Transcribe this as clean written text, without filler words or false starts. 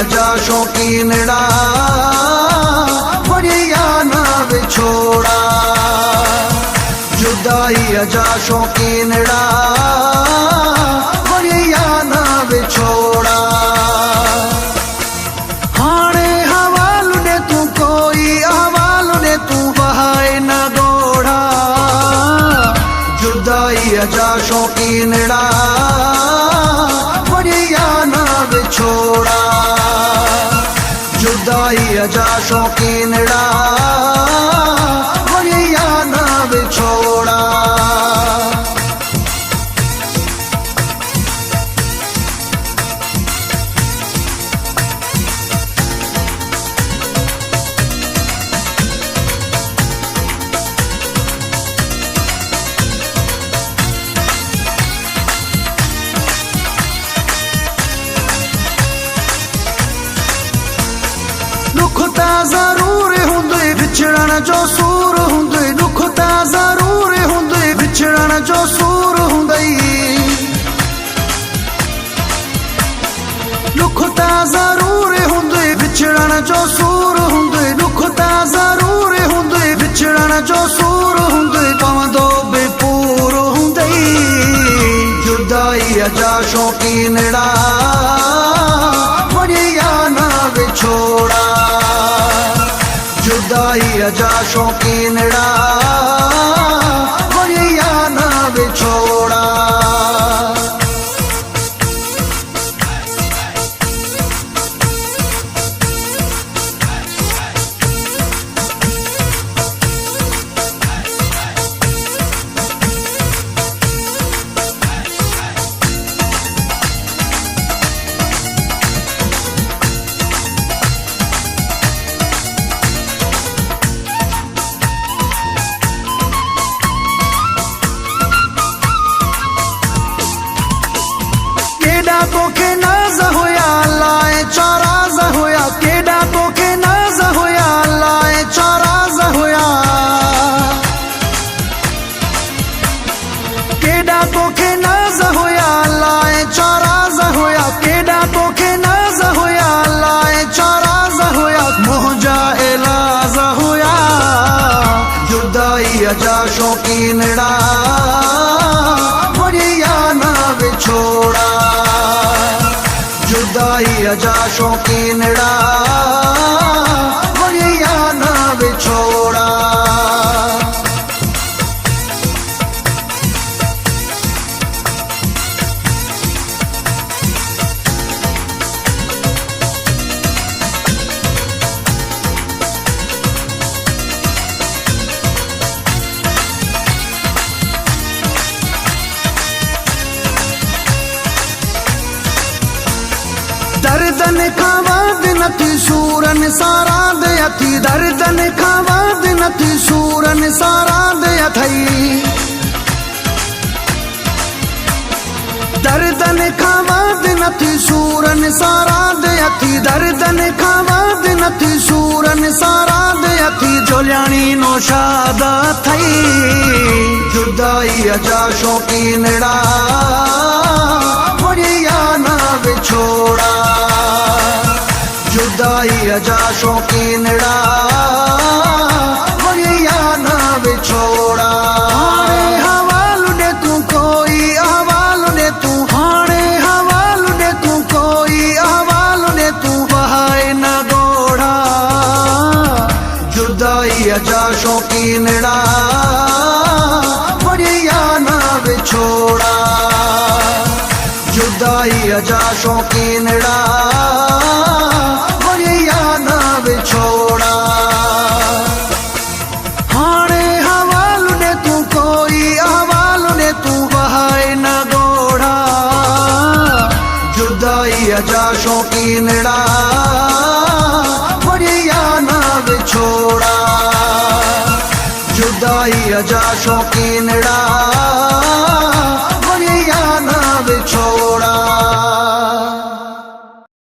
अजा शौकीनड़ा बढ़िया ना विछोड़ा, जुदाई अजा शौकीनड़ा बढ़िया ना विछोड़ा। हाणे हवालु दे तू कोई हवालु दे तू बहाए न गोड़ा, जुदाई अजा शौकीनड़ा बढ़िया ना विछोड़ा, जुदाई अजा शौकीनड़ा बढ़िया ना विछोड़ा। दुखता जरूर हुंदे बिछड़न जो सूर हुंदे, दुखता जरूर हुंदे बिछड़न जो सूर हुंदई, दुखता जरूर हुंदे बिछड़न जो सूर हुंदे, दुखता जरूर हुंदे बिछड़न जो सूर हुंदे, पवंदो बेपूर हुंदई, जुदाई अजा शौकीनड़ा बढ़िया ना विछोड़ा, जुदाई अजा शौकीनड़ा बढ़िया ना विछोड़ा। केडा तोखे नाज़ होया लाए चाराज़ होया, केडा तोखे नाज़ होया लाए चाराज़ होया, केडा तोखे नाज़ होया लाए चाराज़ होया, केडा तोखे नाज़ होया लाए चाराज़ होया, मुंहिंजा इलाज होया, जुदाई अजा शौकीनड़ा बढ़िया ना विछोड़ा, जुदाई अजा शौकीनड़ा बढ़िया ना विछोड़ा। दर्दन खावा नथी सूरन सारा दे अथी, दर्दन खावा नथी सूरन सारा दे अथई, दर्दन खावा नथी सूरन सारा दे अथी, दर्दन खावा नथी सूरन सारा दे अथी, जोलियाणी नौशाद थई, जुदाई अजा शौकीनड़ा बढ़िया ना विछोड़ा, जुदाई अजा शौकीनड़ा बढ़िया ना विछोड़ा। हाणे हवालु दे तू कोई हवालु दे तू, हाणे हवालु दे तू कोई हवालु दे तू बहाए न गोड़ा, जुदाई अजा शौकीनड़ा बढ़िया ना विछोड़ा, जुदाई अजा शौकीनड़ा बढ़िया ना विछोड़ा। हाणे हवालु दे तू कोई हवालु दे तू बहाए न गोड़ा, जुदाई अजा शौकीनड़ा बढ़िया ना विछोड़ा, जुदाई अजा शौकीनड़ा